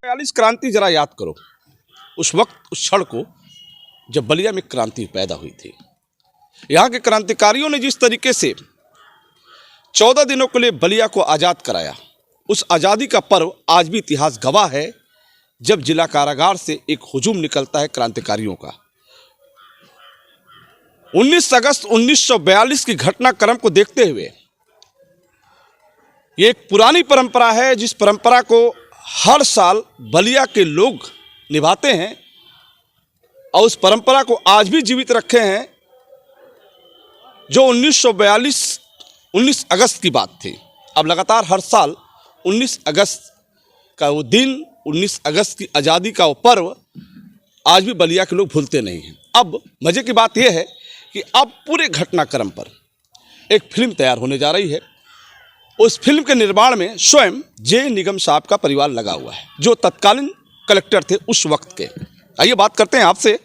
1942 क्रांति जरा याद करो, उस वक्त उस क्षण को जब बलिया में क्रांति पैदा हुई थी। यहाँ के क्रांतिकारियों ने जिस तरीके से 14 दिनों के लिए बलिया को आज़ाद कराया, उस आज़ादी का पर्व आज भी इतिहास गवाह है। जब जिला कारागार से एक हुजूम निकलता है क्रांतिकारियों का, 19 अगस्त 1942 की घटनाक्रम को देखते हुए, ये एक पुरानी परंपरा है जिस परंपरा को हर साल बलिया के लोग निभाते हैं और उस परंपरा को आज भी जीवित रखे हैं। जो 1942 19 अगस्त की बात थी, अब लगातार हर साल 19 अगस्त का वो दिन, 19 अगस्त की आज़ादी का वो पर्व आज भी बलिया के लोग भूलते नहीं हैं। अब मज़े की बात यह है कि अब पूरे घटनाक्रम पर एक फिल्म तैयार होने जा रही है। उस फिल्म के निर्माण में स्वयं जे निगम साहब का परिवार लगा हुआ है, जो तत्कालीन कलेक्टर थे उस वक्त के। आइए बात करते हैं आपसे।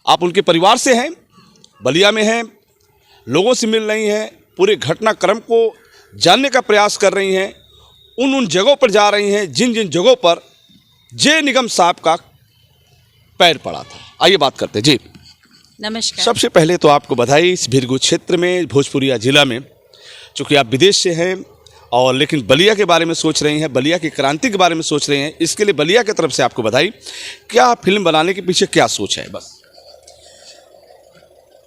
आप उनके परिवार से हैं, बलिया में हैं, लोगों से मिल रही हैं, पूरे घटनाक्रम को जानने का प्रयास कर रही हैं, उन जगहों पर जा रही हैं जिन जिन जगहों पर जे निगम साहब का पैर पड़ा था। आइए बात करते हैं जी। नमस्कार। सबसे पहले तो आपको बधाई इस भिरगू क्षेत्र में, भोजपुरिया जिला में, चूँकि आप विदेश से हैं और लेकिन बलिया के बारे में सोच रही हैं, बलिया की क्रांति के बारे में सोच रही हैं, इसके लिए बलिया की तरफ से आपको बधाई। क्या फिल्म बनाने के पीछे क्या सोच है? बस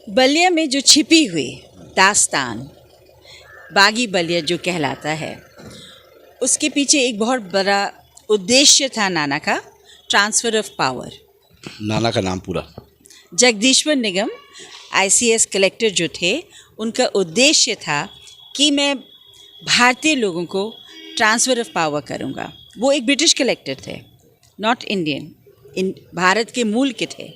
बलिया में जो छिपी हुई दास्तान, बागी बलिया जो कहलाता है, उसके पीछे एक बहुत बड़ा उद्देश्य था नाना का, ट्रांसफ़र ऑफ पावर। नाना का नाम पूरा? जगदीश्वर निगम, ICS कलेक्टर जो थे, उनका उद्देश्य था कि मैं भारतीय लोगों को ट्रांसफ़र ऑफ पावर करूंगा। वो एक ब्रिटिश कलेक्टर थे, नॉट इंडियन, भारत के मूल के थे।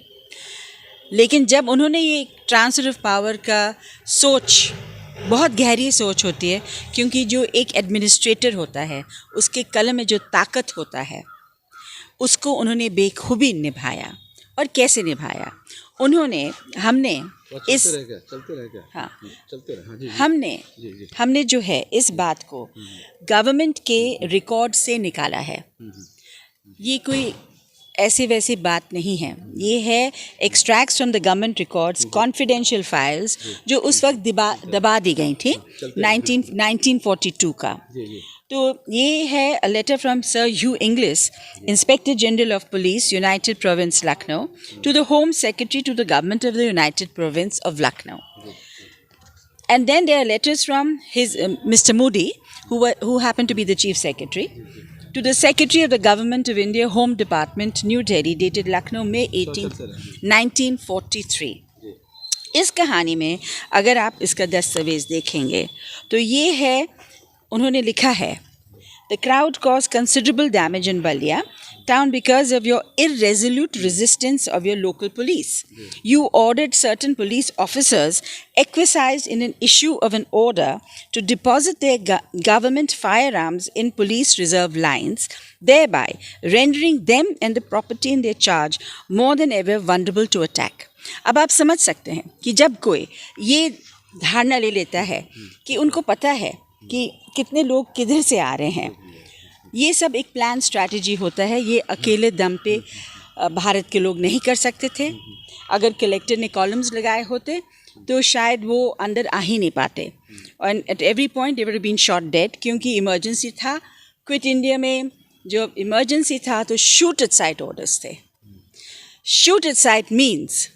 लेकिन जब उन्होंने ये ट्रांसफ़र ऑफ पावर का सोच, बहुत गहरी सोच होती है, क्योंकि जो एक एडमिनिस्ट्रेटर होता है उसके कलम में जो ताकत होता है उसको उन्होंने बेखूबी निभाया। और कैसे निभाया उन्होंने, हमने हमने जो है इस बात को गवर्नमेंट के रिकॉर्ड से निकाला है। ये कोई ऐसी वैसी बात नहीं है, ये है extracts from the government records, confidential files जो उस वक्त दबा दी गई थी 1942 का। तो ये है a letter from sir Hugh Inglis, inspector general of police, United Province Lucknow, to the home secretary to the government of the United Province of Lucknow. And then there are letters from his Mr. Moody, who happened to be the chief secretary, to the Secretary of the Government of India, Home Department, New Delhi, dated Lucknow, May 18, 1943. इस कहानी में अगर आप इसका दस्तावेज़ देखेंगे तो ये है, उन्होंने लिखा है, The crowd caused considerable damage in Balia town because of your irresolute resistance of your local police. You ordered certain police officers acquiesced in an issue of an order to deposit their government firearms in police reserve lines, thereby rendering them and the property in their charge more than ever vulnerable to attack. अब आप समझ सकते हैं कि जब कोई ये धारणा ले लेता है कि उनको पता है कि कितने लोग किधर से आ रहे हैं, ये सब एक प्लान स्ट्रैटेजी होता है। ये अकेले दम पे भारत के लोग नहीं कर सकते थे। अगर कलेक्टर ने कॉलम्स लगाए होते तो शायद वो अंदर आ ही नहीं पाते। और at every point they would have been shot dead, क्योंकि इमरजेंसी था। क्विट इंडिया में जो इमरजेंसी था तो शूट एट साइट ऑर्डर्स थे। Shoot at sight means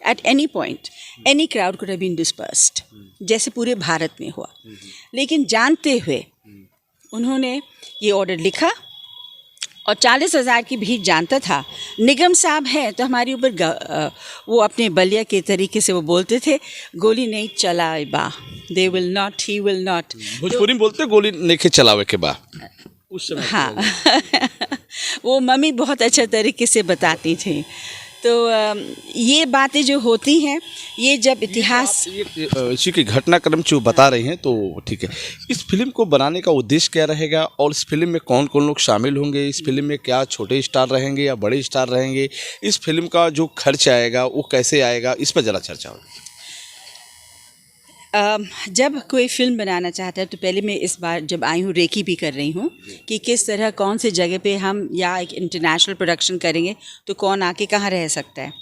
at any point any crowd could have been dispersed, जैसे पूरे भारत में हुआ। लेकिन जानते हुए उन्होंने ये ऑर्डर लिखा और 40,000 की भीड़ जानता था निगम साहब हैं तो हमारे ऊपर वो अपने बलिया के तरीके से वो बोलते थे, गोली नहीं चलाए बा, they will not, he will not. Bhojpuri में बोलते गोली नहीं चलावे के बा उस समय। हाँ वो मम्मी बहुत अच्छा तरीके से बताती थी। तो ये बातें जो होती हैं, ये जब इतिहास, इसी की घटनाक्रम जो बता रही हैं तो ठीक है। इस फिल्म को बनाने का उद्देश्य क्या रहेगा और इस फिल्म में कौन कौन लोग शामिल होंगे? इस फिल्म में क्या छोटे स्टार रहेंगे या बड़े स्टार रहेंगे? इस फिल्म का जो खर्च आएगा वो कैसे आएगा, इस पर ज़रा चर्चा हो। जब कोई फिल्म बनाना चाहता है तो पहले मैं इस बार जब आई हूँ रेकी भी कर रही हूँ कि किस तरह कौन से जगह पे हम या एक इंटरनेशनल प्रोडक्शन करेंगे तो कौन आके कहाँ रह सकता है।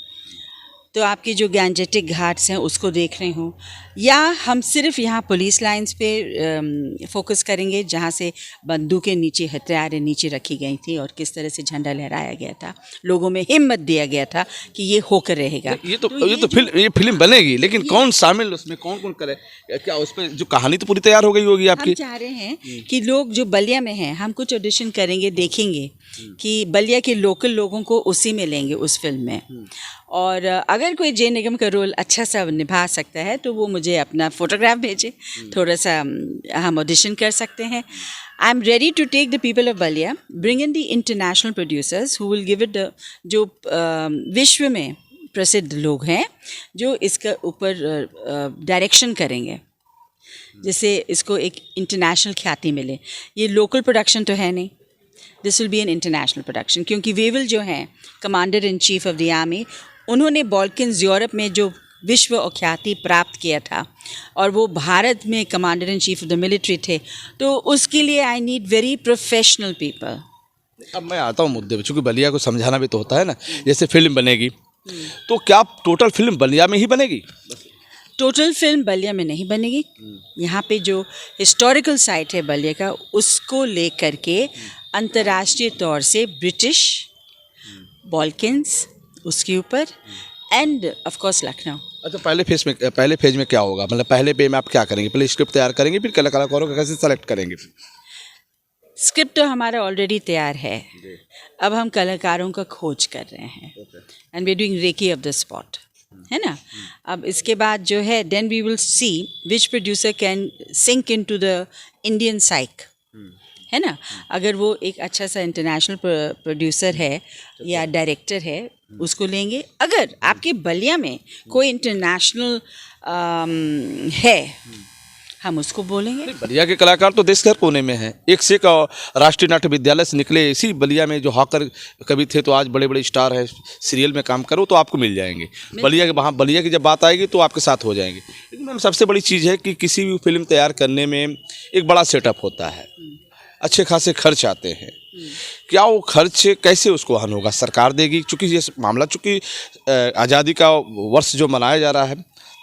तो आपकी जो गैंजेटिक घाट्स हैं उसको देख रही हूँ, या हम सिर्फ यहाँ पुलिस लाइंस पे फोकस करेंगे जहाँ से बंदूकें नीचे हथियारें नीचे रखी गई थी और किस तरह से झंडा लहराया गया था, लोगों में हिम्मत दिया गया था कि ये होकर रहेगा। ये फिल्म बनेगी, लेकिन कौन शामिल उसमें, कौन कौन करे क्या उस पर? जो कहानी तो पूरी तैयार हो गई होगी आपकी। हम चाह रहे हैं कि लोग जो बलिया में हैं, हम कुछ ऑडिशन करेंगे, देखेंगे कि बलिया के लोकल लोगों को उसी में लेंगे उस फिल्म में। और अगर कोई जय निगम का रोल अच्छा सा निभा सकता है तो वो मुझे अपना फोटोग्राफ भेजे, थोड़ा सा हम ऑडिशन कर सकते हैं। I am ready to take the people of Ballia, bring in the international producers who will give it जो विश्व में प्रसिद्ध लोग हैं जो इसका ऊपर डायरेक्शन करेंगे, जिससे इसको एक इंटरनेशनल ख्याति मिले। ये लोकल प्रोडक्शन तो है नहीं, this will be an international production, क्योंकि वेवल जो हैं commander in chief of the army, उन्होंने बॉल्कन्स यूरोप में जो विश्व ख्याति प्राप्त किया था और वो भारत में commander in chief of the military थे, तो उसके लिए I need very professional people. अब मैं आता हूँ मुद्दे पे, चूँकि बलिया को समझाना भी तो होता है ना। जैसे फिल्म बनेगी तो क्या टोटल फिल्म बलिया में ही बनेगी? टोटल फिल्म बलिया में नहीं बनेगी। यहाँ पे जो हिस्टोरिकल साइट है बलिया का, उसको लेकर के अंतर्राष्ट्रीय तौर से ब्रिटिश, बॉल्कन्स उसके ऊपर, एंड ऑफ कोर्स लखनऊ। अच्छा, पहले फेज में क्या होगा? मतलब पहले पे में आप क्या करेंगे? पहले स्क्रिप्ट तैयार करेंगे, फिर कलाकारों को कैसे सेलेक्ट करेंगे? स्क्रिप्ट तो हमारा ऑलरेडी तैयार है, अब हम कलाकारों का खोज कर रहे हैं and we doing recce of the spot, है ना। अब इसके बाद जो है then we will see which producer can sync into the Indian psyche, है ना। अगर वो एक अच्छा सा इंटरनेशनल प्रोड्यूसर है या डायरेक्टर है, उसको लेंगे। अगर आपके बलिया में कोई इंटरनेशनल है, हम उसको बोलेंगे। बलिया के कलाकार तो देश के हर कोने में हैं। एक से एक राष्ट्रीय नाट्य विद्यालय से निकले इसी बलिया में जो हॉकर कभी थे तो आज बड़े बड़े स्टार हैं, सीरियल में काम करो तो आपको मिल जाएंगे। बलिया की जब बात आएगी तो आपके साथ हो जाएंगे। लेकिन मैम, सबसे बड़ी चीज़ है कि किसी भी फिल्म तैयार करने में एक बड़ा सेटअप होता है, अच्छे खासे खर्च आते हैं। क्या वो खर्च कैसे उसको वहन होगा? सरकार देगी? चूँकि ये मामला चूँकि आज़ादी का वर्ष जो मनाया जा रहा है,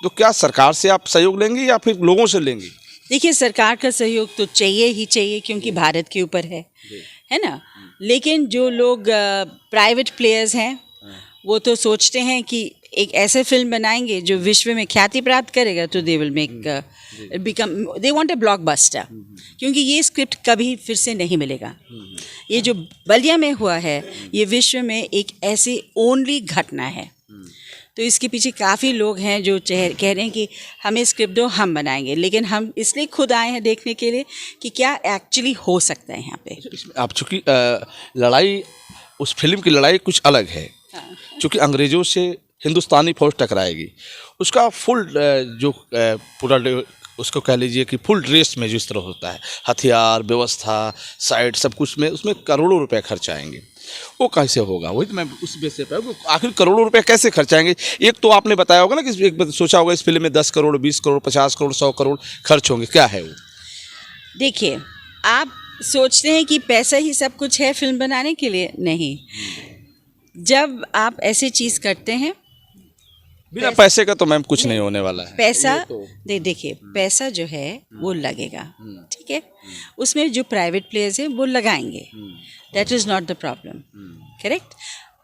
तो क्या सरकार से आप सहयोग लेंगे या फिर लोगों से लेंगे? देखिए, सरकार का सहयोग तो चाहिए ही चाहिए, क्योंकि भारत के ऊपर है ना। लेकिन जो लोग प्राइवेट प्लेयर्स हैं, वो तो सोचते हैं कि एक ऐसे फिल्म बनाएंगे जो विश्व में ख्याति प्राप्त करेगा, तो they will make they want a blockbuster, क्योंकि ये स्क्रिप्ट कभी फिर से नहीं मिलेगा। ये जो बलिया में हुआ है, ये विश्व में एक ऐसी ओनली घटना है। तो इसके पीछे काफ़ी लोग हैं जो कह रहे हैं कि हमें स्क्रिप्ट दो, हम बनाएंगे। लेकिन हम इसलिए खुद आए हैं देखने के लिए कि क्या एक्चुअली हो सकता है यहाँ पे। आप चूँकि लड़ाई, उस फिल्म की लड़ाई कुछ अलग है, चूँकि अंग्रेज़ों से हिंदुस्तानी फौज टकराएगी, उसका फुल जो पूरा उसको कह लीजिए कि फुल ड्रेस में जिस तरह होता है, हथियार, व्यवस्था, साइड, सब कुछ में उसमें करोड़ों रुपए खर्च आएंगे। वो कैसे होगा? वही तो मैं उस बेस पे, आखिर करोड़ों रुपए कैसे खर्च आएंगे? एक तो आपने बताया होगा ना कि एक सोचा होगा इस फिल्म में 10 करोड़, 20 करोड़, 50 करोड़, 100 करोड़ खर्च होंगे, क्या है वो? देखिए, आप सोचते हैं कि पैसा ही सब कुछ है फिल्म बनाने के लिए, नहीं। जब आप ऐसी चीज़ करते हैं, बिना पैसे का तो मैम कुछ नहीं होने वाला है। पैसा देखिए, पैसा जो है वो लगेगा, ठीक है। उसमें जो प्राइवेट प्लेयर्स हैं वो लगाएंगे, that is not the problem, correct.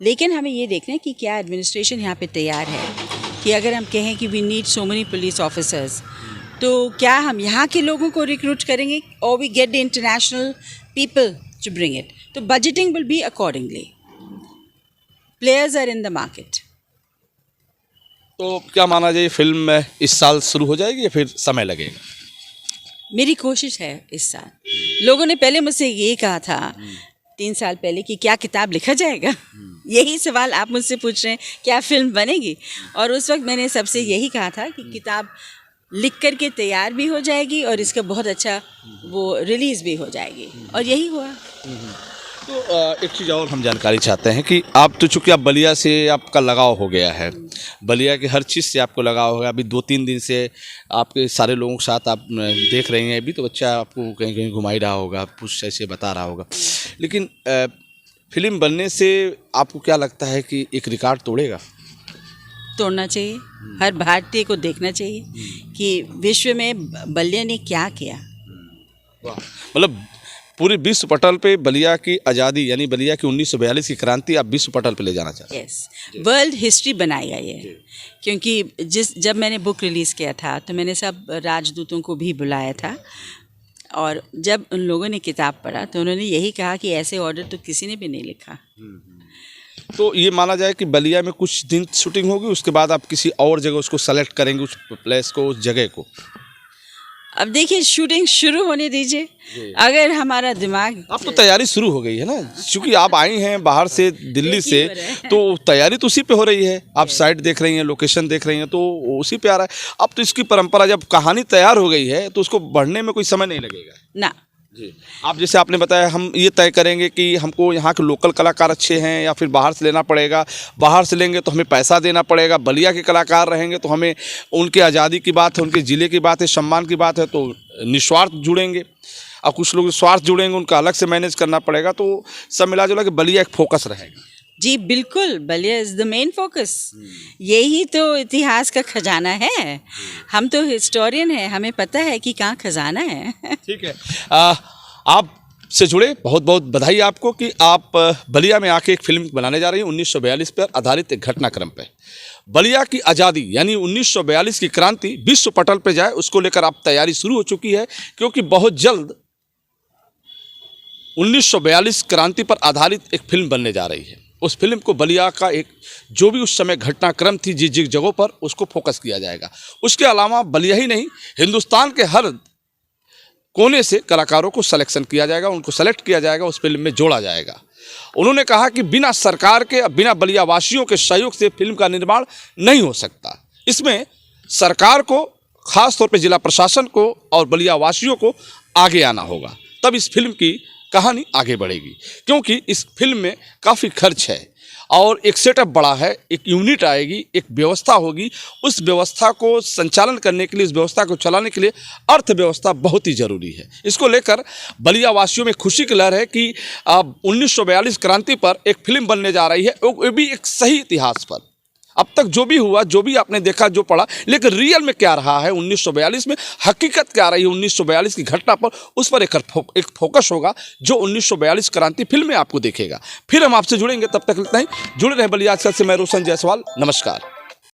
लेकिन हमें ये देखना है कि क्या एडमिनिस्ट्रेशन यहाँ पे तैयार है कि अगर हम कहें कि we need so many police officers, तो क्या हम यहाँ के लोगों को रिक्रूट करेंगे और we get the international people to bring it. तो budgeting will be accordingly, players are in the market. तो क्या माना जाए, फिल्म इस साल शुरू हो जाएगी या फिर समय लगेगा? मेरी कोशिश है इस साल। लोगों ने पहले मुझसे ये कहा था 3 साल पहले कि क्या किताब लिखा जाएगा? यही सवाल आप मुझसे पूछ रहे हैं, क्या फिल्म बनेगी? और उस वक्त मैंने सबसे यही कहा था कि किताब लिख कर के तैयार भी हो जाएगी और इसका बहुत अच्छा वो रिलीज़ भी हो जाएगी, और यही हुआ। तो एक चीज़ और हम जानकारी चाहते हैं कि आप तो चूँकि आप बलिया से आपका लगाव हो गया है, बलिया की हर चीज़ से आपको लगाव हो गया। अभी 2-3 दिन से आपके सारे लोगों के साथ आप देख रही हैं, अभी तो बच्चा आपको कहीं कहीं घुमा ही रहा होगा, कुछ ऐसे बता रहा होगा। लेकिन फिल्म बनने से आपको क्या लगता है कि एक रिकॉर्ड तोड़ेगा? तोड़ना चाहिए, हर भारतीय को देखना चाहिए कि विश्व में बलिया ने क्या किया। वाह, मतलब पूरे विश्व पटल पे बलिया की आज़ादी यानी बलिया की 1942 की क्रांति आप विश्व पटल पे ले जाना चाहते हैं? यस, वर्ल्ड हिस्ट्री बनाएगा ये। क्योंकि जब मैंने बुक रिलीज़ किया था तो मैंने सब राजदूतों को भी बुलाया था, और जब उन लोगों ने किताब पढ़ा तो उन्होंने यही कहा कि ऐसे ऑर्डर तो किसी ने भी नहीं लिखा। तो ये माना जाए कि बलिया में कुछ दिन शूटिंग होगी, उसके बाद आप किसी और जगह उसको सेलेक्ट करेंगे, उस प्लेस को, उस जगह को? अब देखिए, शूटिंग शुरू होने दीजिए। अगर हमारा दिमाग, अब तो तैयारी शुरू हो गई है ना, क्योंकि आप आई हैं बाहर से, दिल्ली से, एक ही बार है। तो तैयारी तो उसी पे हो रही है। आप साइट देख रही हैं, लोकेशन देख रही हैं, तो उसी पे आ रहा है। अब तो इसकी परंपरा, जब कहानी तैयार हो गई है तो उसको बढ़ने में कोई समय नहीं लगेगा ना, जी। आप जैसे आपने बताया, हम ये तय करेंगे कि हमको यहाँ के लोकल कलाकार अच्छे हैं या फिर बाहर से लेना पड़ेगा। बाहर से लेंगे तो हमें पैसा देना पड़ेगा। बलिया के कलाकार रहेंगे तो हमें उनके आज़ादी की बात है, उनके ज़िले की बात है, सम्मान की बात है, तो निस्वार्थ जुड़ेंगे। और कुछ लोग स्वार्थ जुड़ेंगे, उनका अलग से मैनेज करना पड़ेगा। तो सब मिला जुला के बलिया एक फोकस रहेगा। जी बिल्कुल, Ballia is the main focus. यही तो इतिहास का खजाना है। हम तो हिस्टोरियन हैं, हमें पता है कि कहाँ खजाना है। ठीक है, आप से जुड़े बहुत बहुत बधाई आपको कि आप बलिया में आके एक फिल्म बनाने जा रही हैं 1942 पर आधारित एक घटनाक्रम पे। बलिया की आज़ादी यानी 1942 की क्रांति विश्व पटल पे जाए, उसको लेकर आप तैयारी शुरू हो चुकी है, क्योंकि बहुत जल्द 1942 क्रांति पर आधारित एक फिल्म बनने जा रही है। उस फिल्म को बलिया का एक जो भी उस समय घटनाक्रम थी, जिस जिस जगहों पर, उसको फोकस किया जाएगा। उसके अलावा बलिया ही नहीं, हिंदुस्तान के हर कोने से कलाकारों को सिलेक्शन किया जाएगा, उनको सेलेक्ट किया जाएगा, उस फिल्म में जोड़ा जाएगा। उन्होंने कहा कि बिना सरकार के, बिना बलिया वासियों के सहयोग से फिल्म का निर्माण नहीं हो सकता। इसमें सरकार को, खास तौर पे जिला प्रशासन को और बलिया वासियों को आगे आना होगा, तब इस फिल्म की कहानी आगे बढ़ेगी। क्योंकि इस फिल्म में काफ़ी खर्च है और एक सेटअप बड़ा है, एक यूनिट आएगी, एक व्यवस्था होगी। उस व्यवस्था को संचालन करने के लिए, इस व्यवस्था को चलाने के लिए अर्थव्यवस्था बहुत ही ज़रूरी है। इसको लेकर बलिया वासियों में खुशी की लहर है कि 1942 क्रांति पर एक फिल्म बनने जा रही है, वो भी एक सही इतिहास पर। अब तक जो भी हुआ, जो भी आपने देखा, जो पढ़ा, लेकिन रियल में क्या रहा है 1942 में, हकीकत क्या रही है 1942 की घटना पर, उस पर एक फोकस होगा जो 1942 क्रांति फिल्म में आपको देखेगा। फिर हम आपसे जुड़ेंगे, तब तक इतना ही। जुड़े रहे बलिया आजकल से। मैं रोशन जायसवाल, नमस्कार।